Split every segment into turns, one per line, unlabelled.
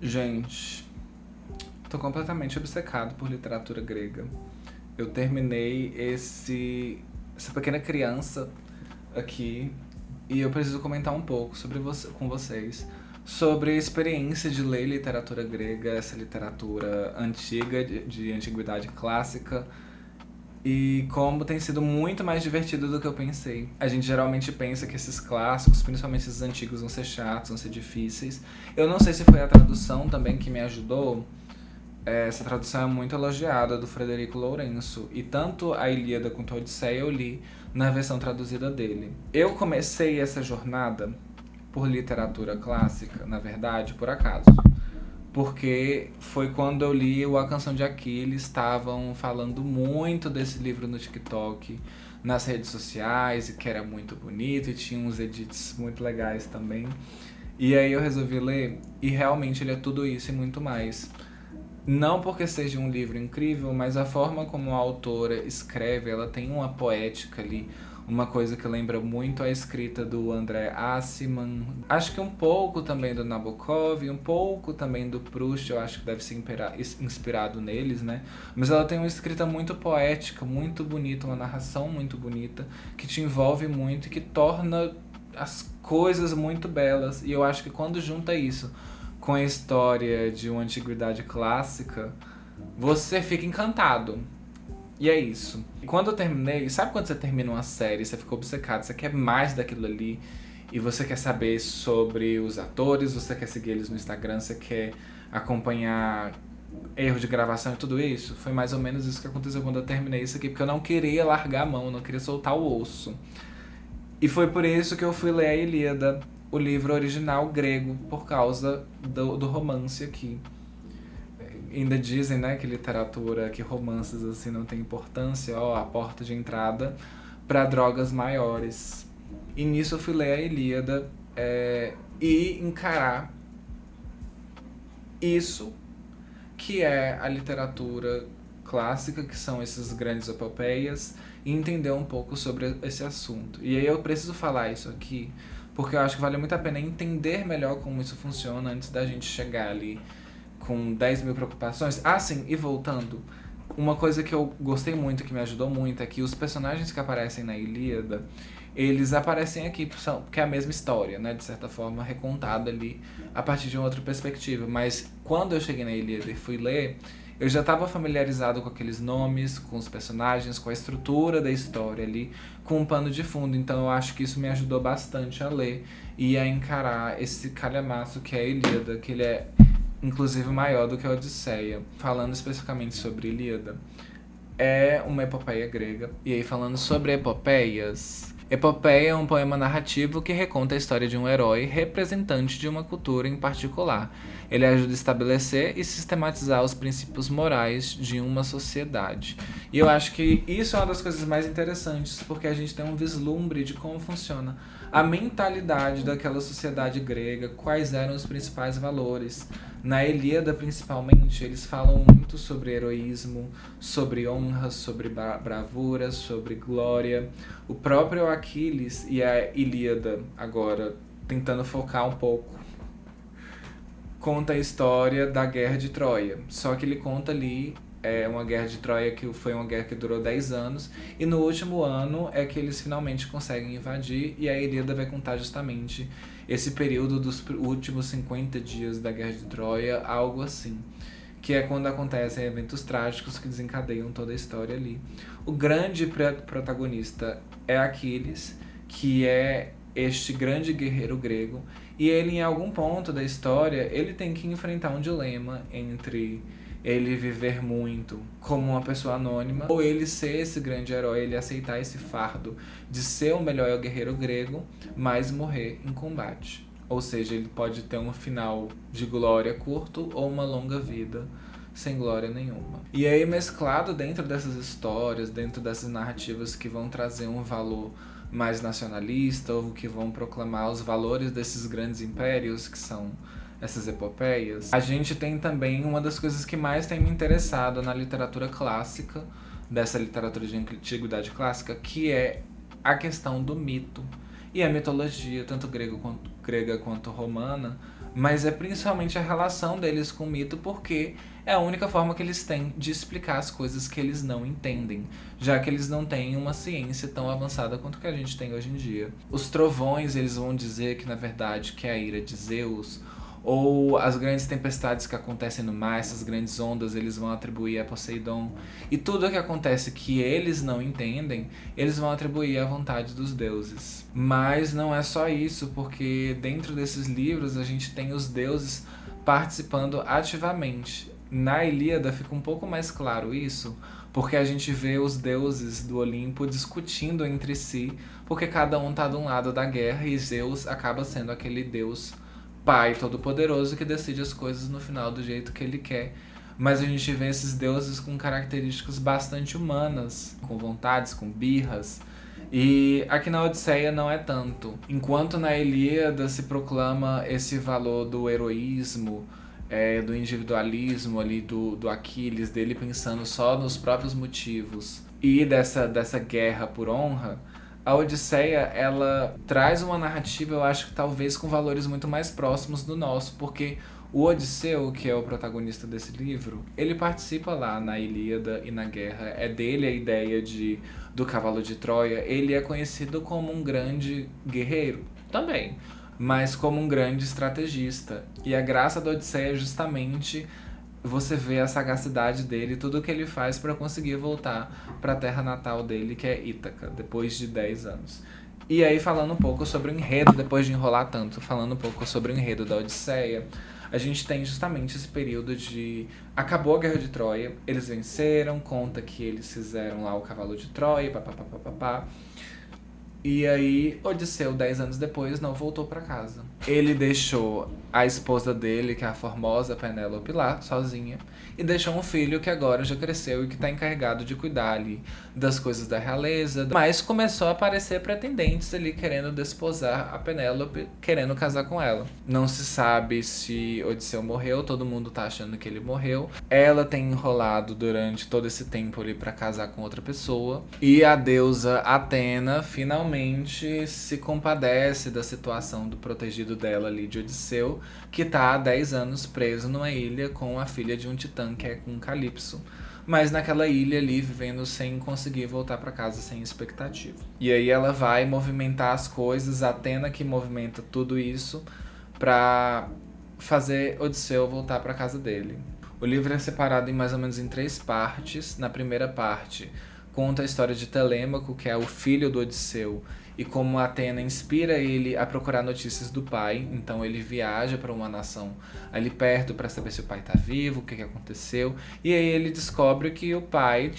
Gente, tô completamente obcecado por literatura grega. Eu terminei essa pequena criança aqui e eu preciso comentar um pouco com vocês sobre a experiência de ler literatura grega, essa literatura antiga, de antiguidade clássica, e como tem sido muito mais divertido do que eu pensei. A gente geralmente pensa que esses clássicos, principalmente esses antigos, vão ser chatos, vão ser difíceis. Eu não sei se foi a tradução também que me ajudou. Essa tradução é muito elogiada, do Frederico Lourenço. E tanto a Ilíada quanto a Odisseia eu li na versão traduzida dele. Eu comecei essa jornada por literatura clássica, na verdade, por acaso. Porque foi quando eu li o A Canção de Aquiles, estavam falando muito desse livro no TikTok, nas redes sociais, e que era muito bonito, e tinha uns edits muito legais também. E aí eu resolvi ler, e realmente ele é tudo isso e muito mais. Não porque seja um livro incrível, mas a forma como a autora escreve, ela tem uma poética ali, uma coisa que lembra muito a escrita do André Aciman. Acho que um pouco também do Nabokov, um pouco também do Proust, eu acho que deve ser inspirado neles, né? Mas ela tem uma escrita muito poética, muito bonita, uma narração muito bonita, que te envolve muito e que torna as coisas muito belas. E eu acho que quando junta isso com a história de uma antiguidade clássica, você fica encantado. E é isso. E quando eu terminei, sabe quando você termina uma série, você fica obcecado, você quer mais daquilo ali, e você quer saber sobre os atores, você quer seguir eles no Instagram, você quer acompanhar erro de gravação e tudo isso? Foi mais ou menos isso que aconteceu quando eu terminei isso aqui, porque eu não queria largar a mão, eu não queria soltar o osso. E foi por isso que eu fui ler a Ilíada, o livro original grego, por causa do romance aqui. Ainda dizem, né, que literatura, que romances assim não tem importância, ó, a porta de entrada para drogas maiores. E nisso eu fui ler a Ilíada, e encarar isso que é a literatura clássica, que são esses grandes epopeias, e entender um pouco sobre esse assunto. E aí eu preciso falar isso aqui, porque eu acho que vale muito a pena entender melhor como isso funciona antes da gente chegar ali com 10 mil preocupações. Ah, sim, e voltando, uma coisa que eu gostei muito, que me ajudou muito, é que os personagens que aparecem na Ilíada, eles aparecem aqui porque é a mesma história, né? De certa forma, recontada ali a partir de uma outra perspectiva. Mas quando eu cheguei na Ilíada e fui ler, eu já estava familiarizado com aqueles nomes, com os personagens, com a estrutura da história ali, com um pano de fundo. Então eu acho que isso me ajudou bastante a ler e a encarar esse calhamaço que é a Ilíada, que ele é inclusive maior do que a Odisseia. Falando especificamente sobre Ilíada, é uma epopeia grega. E aí, falando sobre epopeias, epopeia é um poema narrativo que reconta a história de um herói representante de uma cultura em particular. Ele ajuda a estabelecer e sistematizar os princípios morais de uma sociedade. E eu acho que isso é uma das coisas mais interessantes, porque a gente tem um vislumbre de como funciona a mentalidade daquela sociedade grega, quais eram os principais valores. Na Ilíada, principalmente, eles falam muito sobre heroísmo, sobre honra, sobre bravura, sobre glória. O próprio Aquiles e a Ilíada, agora, tentando focar um pouco, conta a história da Guerra de Troia. Só que ele conta ali uma guerra de Troia que foi uma guerra que durou 10 anos, e no último ano é que eles finalmente conseguem invadir, e a Ilíada vai contar justamente esse período dos últimos 50 dias da Guerra de Troia, algo assim. Que é quando acontecem eventos trágicos que desencadeiam toda a história ali. O grande protagonista é Aquiles, que é este grande guerreiro grego, e ele, em algum ponto da história, ele tem que enfrentar um dilema entre ele viver muito como uma pessoa anônima, ou ele ser esse grande herói, ele aceitar esse fardo de ser o melhor guerreiro grego, mas morrer em combate. Ou seja, ele pode ter um final de glória curto ou uma longa vida sem glória nenhuma. E aí, mesclado dentro dessas histórias, dentro dessas narrativas que vão trazer um valor mais nacionalista, ou que vão proclamar os valores desses grandes impérios, que são essas epopeias, a gente tem também uma das coisas que mais tem me interessado na literatura clássica, dessa literatura de antiguidade clássica, que é a questão do mito. E a mitologia, tanto grega quanto romana, mas é principalmente a relação deles com o mito, porque é a única forma que eles têm de explicar as coisas que eles não entendem, já que eles não têm uma ciência tão avançada quanto que a gente tem hoje em dia. Os trovões, eles vão dizer que na verdade que é a ira de Zeus, ou as grandes tempestades que acontecem no mar, essas grandes ondas, eles vão atribuir a Poseidon. E tudo o que acontece que eles não entendem, eles vão atribuir à vontade dos deuses. Mas não é só isso, porque dentro desses livros a gente tem os deuses participando ativamente. Na Ilíada fica um pouco mais claro isso, porque a gente vê os deuses do Olimpo discutindo entre si, porque cada um tá de um lado da guerra e Zeus acaba sendo aquele deus pai todo-poderoso que decide as coisas no final do jeito que ele quer. Mas a gente vê esses deuses com características bastante humanas, com vontades, com birras. E aqui na Odisseia não é tanto. Enquanto na Ilíada se proclama esse valor do heroísmo, do individualismo ali do Aquiles, dele pensando só nos próprios motivos e dessa guerra por honra, a Odisseia, ela traz uma narrativa, eu acho que talvez com valores muito mais próximos do nosso, porque o Odisseu, que é o protagonista desse livro, ele participa lá na Ilíada e na guerra. É dele a ideia do cavalo de Troia. Ele é conhecido como um grande guerreiro também, mas como um grande estrategista. E a graça da Odisseia é justamente você vê a sagacidade dele, tudo que ele faz para conseguir voltar para a terra natal dele, que é Ítaca, depois de 10 anos. E aí, falando um pouco sobre o enredo, depois de enrolar tanto, falando um pouco sobre o enredo da Odisseia, a gente tem justamente esse período de... Acabou a Guerra de Troia, eles venceram, conta que eles fizeram lá o cavalo de Troia, papapá. E aí, Odisseu, 10 anos depois, não voltou para casa. Ele deixou a esposa dele, que é a formosa Penélope, lá, sozinha, e deixou um filho que agora já cresceu e que está encarregado de cuidar ali das coisas da realeza. Mas começou a aparecer pretendentes ali querendo desposar a Penélope, querendo casar com ela. Não se sabe se Odisseu morreu, todo mundo tá achando que ele morreu. Ela tem enrolado durante todo esse tempo ali para casar com outra pessoa. E a deusa Atena finalmente se compadece da situação do protegido dela ali, de Odisseu, que tá há 10 anos preso numa ilha com a filha de um titã, que é com Calypso, mas naquela ilha ali vivendo sem conseguir voltar para casa, sem expectativa. E aí ela vai movimentar as coisas, a Atena que movimenta tudo isso para fazer Odisseu voltar para casa dele. O livro é separado em mais ou menos em 3 partes. Na primeira parte conta a história de Telêmaco, que é o filho do Odisseu, e como Atena inspira ele a procurar notícias do pai. Então ele viaja para uma nação ali perto para saber se o pai tá vivo, o que aconteceu. E aí ele descobre que o pai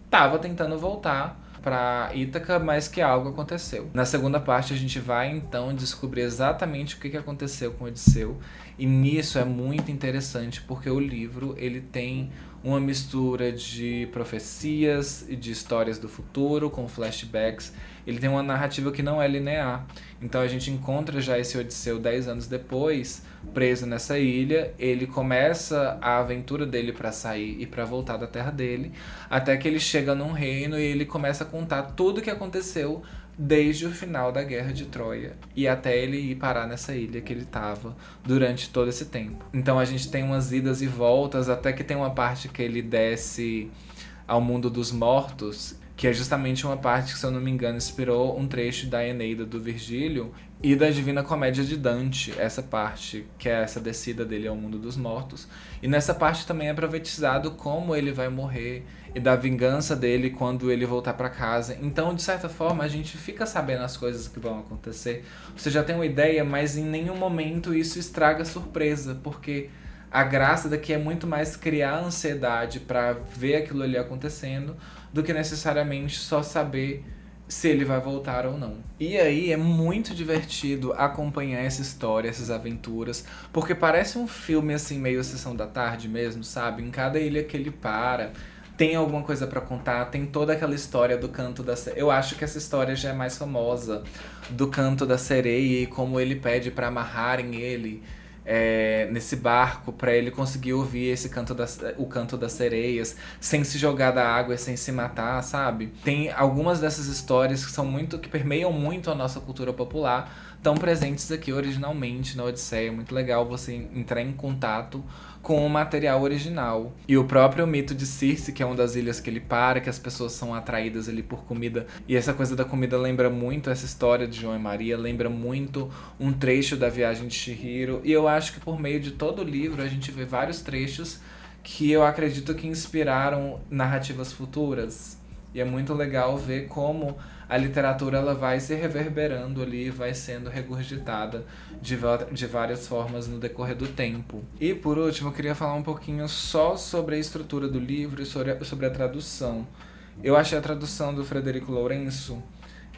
tava tentando voltar para Ítaca, mas que algo aconteceu. Na segunda parte a gente vai então descobrir exatamente o que aconteceu com Odisseu. E nisso é muito interessante porque o livro ele tem uma mistura de profecias e de histórias do futuro com flashbacks. Ele tem uma narrativa que não é linear. Então a gente encontra já esse Odisseu 10 anos depois, preso nessa ilha. Ele começa a aventura dele para sair e para voltar da terra dele, até que ele chega num reino e ele começa a contar tudo o que aconteceu desde o final da Guerra de Troia e até ele ir parar nessa ilha que ele estava durante todo esse tempo. Então a gente tem umas idas e voltas, até que tem uma parte que ele desce ao mundo dos mortos, que é justamente uma parte que, se eu não me engano, inspirou um trecho da Eneida do Virgílio e da Divina Comédia de Dante, essa parte, que é essa descida dele ao mundo dos mortos. E nessa parte também é profetizado como ele vai morrer e da vingança dele quando ele voltar para casa. Então, de certa forma, a gente fica sabendo as coisas que vão acontecer. Você já tem uma ideia, mas em nenhum momento isso estraga a surpresa, porque a graça daqui é muito mais criar ansiedade para ver aquilo ali acontecendo do que necessariamente só saber se ele vai voltar ou não. E aí é muito divertido acompanhar essa história, essas aventuras, porque parece um filme assim meio Sessão da Tarde mesmo, sabe? Em cada ilha que ele para, tem alguma coisa pra contar, tem toda aquela história do canto da sereia. Eu acho que essa história já é mais famosa, do canto da sereia e como ele pede pra amarrarem ele nesse barco pra ele conseguir ouvir o canto das sereias sem se jogar da água e sem se matar, sabe? Tem algumas dessas histórias que permeiam muito a nossa cultura popular, estão presentes aqui originalmente na Odisseia. É muito legal você entrar em contato com o material original. E o próprio mito de Circe, que é uma das ilhas que ele para, que as pessoas são atraídas ali por comida. E essa coisa da comida lembra muito essa história de João e Maria, lembra muito um trecho da viagem de Chihiro. E eu acho que por meio de todo o livro a gente vê vários trechos que eu acredito que inspiraram narrativas futuras. E é muito legal ver como a literatura ela vai se reverberando ali, vai sendo regurgitada de várias formas no decorrer do tempo. E por último, eu queria falar um pouquinho só sobre a estrutura do livro e sobre a tradução. Eu achei a tradução do Frederico Lourenço.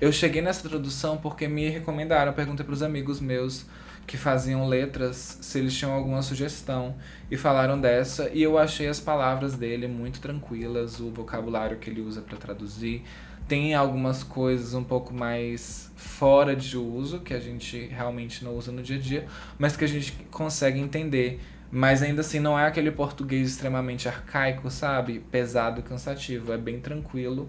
Eu cheguei nessa tradução porque me recomendaram, eu perguntei para os amigos meus que faziam letras se eles tinham alguma sugestão e falaram dessa, e eu achei as palavras dele muito tranquilas, o vocabulário que ele usa para traduzir. Tem algumas coisas um pouco mais fora de uso, que a gente realmente não usa no dia a dia, mas que a gente consegue entender. Mas ainda assim não é aquele português extremamente arcaico, sabe? Pesado e cansativo, é bem tranquilo.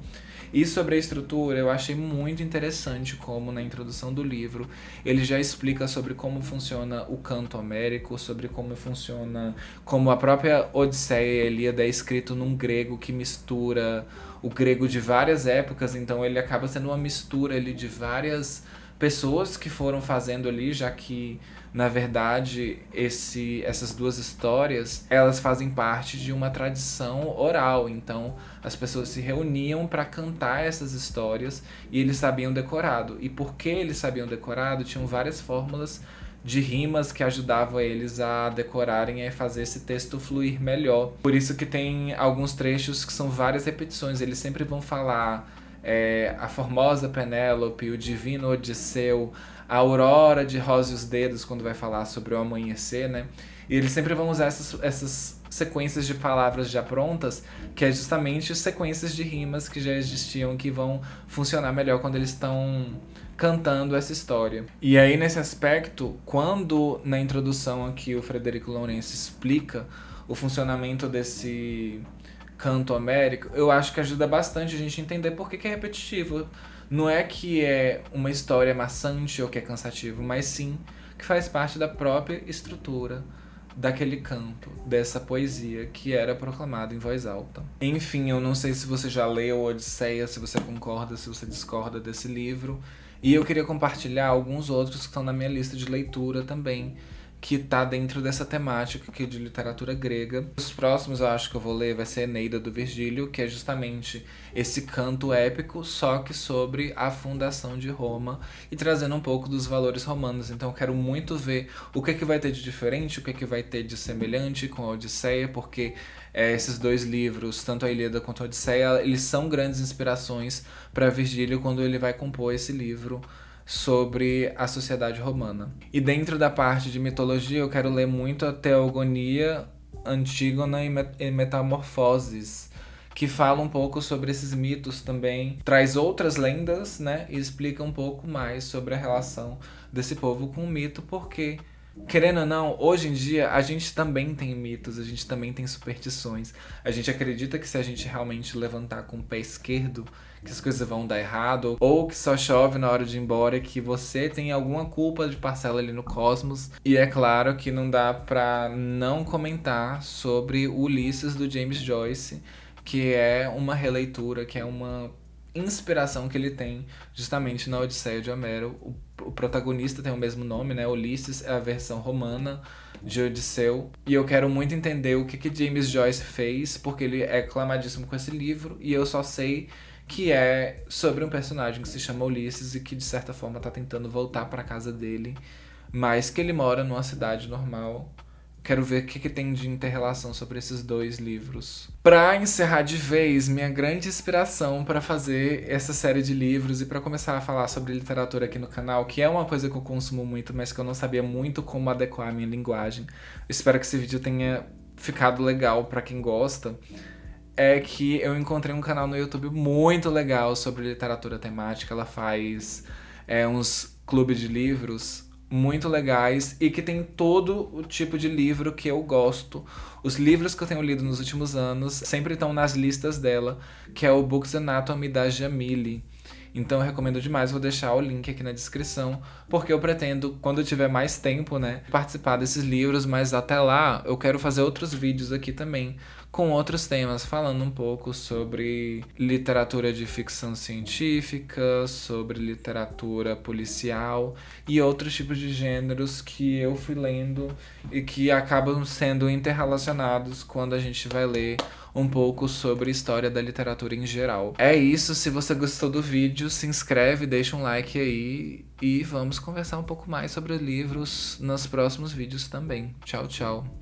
E sobre a estrutura, eu achei muito interessante como na introdução do livro ele já explica sobre como funciona o canto homérico, sobre como funciona, como a própria Odisseia e Ilíada é escrito num grego que mistura o grego de várias épocas, então ele acaba sendo uma mistura ali de várias pessoas que foram fazendo ali, já que na verdade essas duas histórias elas fazem parte de uma tradição oral, então as pessoas se reuniam para cantar essas histórias e eles sabiam decorado. E porque eles sabiam decorado, tinham várias fórmulas de rimas que ajudavam eles a decorarem e a fazer esse texto fluir melhor. Por isso que tem alguns trechos que são várias repetições, eles sempre vão falar a formosa Penélope, o divino Odisseu, a aurora de róseos dedos, quando vai falar sobre o amanhecer, né? E eles sempre vão usar essas sequências de palavras já prontas, que é justamente sequências de rimas que já existiam, que vão funcionar melhor quando eles estão cantando essa história. E aí, nesse aspecto, quando na introdução aqui o Frederico Lourenço explica o funcionamento desse canto homérico, eu acho que ajuda bastante a gente entender por que é repetitivo. Não é que é uma história maçante ou que é cansativo, mas sim que faz parte da própria estrutura daquele canto, dessa poesia que era proclamada em voz alta. Enfim, eu não sei se você já leu Odisseia, se você concorda, se você discorda desse livro, e eu queria compartilhar alguns outros que estão na minha lista de leitura também, que tá dentro dessa temática aqui de literatura grega. Os próximos eu acho que eu vou ler vai ser Eneida do Virgílio, que é justamente esse canto épico, só que sobre a fundação de Roma e trazendo um pouco dos valores romanos. Então eu quero muito ver o que vai ter de diferente, o que vai ter de semelhante com a Odisseia, porque esses dois livros, tanto a Ilíada quanto a Odisseia, eles são grandes inspirações para Virgílio quando ele vai compor esse livro sobre a sociedade romana. E dentro da parte de mitologia, eu quero ler muito a Teogonia, Antígona e Metamorfoses, que fala um pouco sobre esses mitos também, traz outras lendas, né, e explica um pouco mais sobre a relação desse povo com o mito, porque querendo ou não, hoje em dia a gente também tem mitos, a gente também tem superstições. A gente acredita que se a gente realmente levantar com o pé esquerdo, que as coisas vão dar errado, ou que só chove na hora de ir embora, que você tem alguma culpa de parcela ali no cosmos. E é claro que não dá pra não comentar sobre o Ulisses do James Joyce, que é uma releitura, que é uma inspiração que ele tem justamente na Odisseia de Homero. O protagonista tem o mesmo nome, né? Ulisses é a versão romana de Odisseu. E eu quero muito entender o que James Joyce fez, porque ele é aclamadíssimo com esse livro, e eu só sei que é sobre um personagem que se chama Ulisses e que de certa forma tá tentando voltar pra casa dele, mas que ele mora numa cidade normal. Quero ver o que tem de interrelação sobre esses dois livros. Pra encerrar de vez, minha grande inspiração para fazer essa série de livros e para começar a falar sobre literatura aqui no canal, que é uma coisa que eu consumo muito, mas que eu não sabia muito como adequar a minha linguagem. Eu espero que esse vídeo tenha ficado legal para quem gosta. É que eu encontrei um canal no YouTube muito legal sobre literatura temática. Ela faz uns clubes de livros muito legais e que tem todo o tipo de livro que eu gosto. Os livros que eu tenho lido nos últimos anos sempre estão nas listas dela, que é o Books Anatomy da Jamile. Então eu recomendo demais, vou deixar o link aqui na descrição porque eu pretendo, quando eu tiver mais tempo, né, participar desses livros, mas até lá eu quero fazer outros vídeos aqui também, com outros temas, falando um pouco sobre literatura de ficção científica, sobre literatura policial e outros tipos de gêneros que eu fui lendo e que acabam sendo interrelacionados quando a gente vai ler um pouco sobre a história da literatura em geral. É isso, se você gostou do vídeo, se inscreve, deixa um like aí e vamos conversar um pouco mais sobre livros nos próximos vídeos também. Tchau, tchau.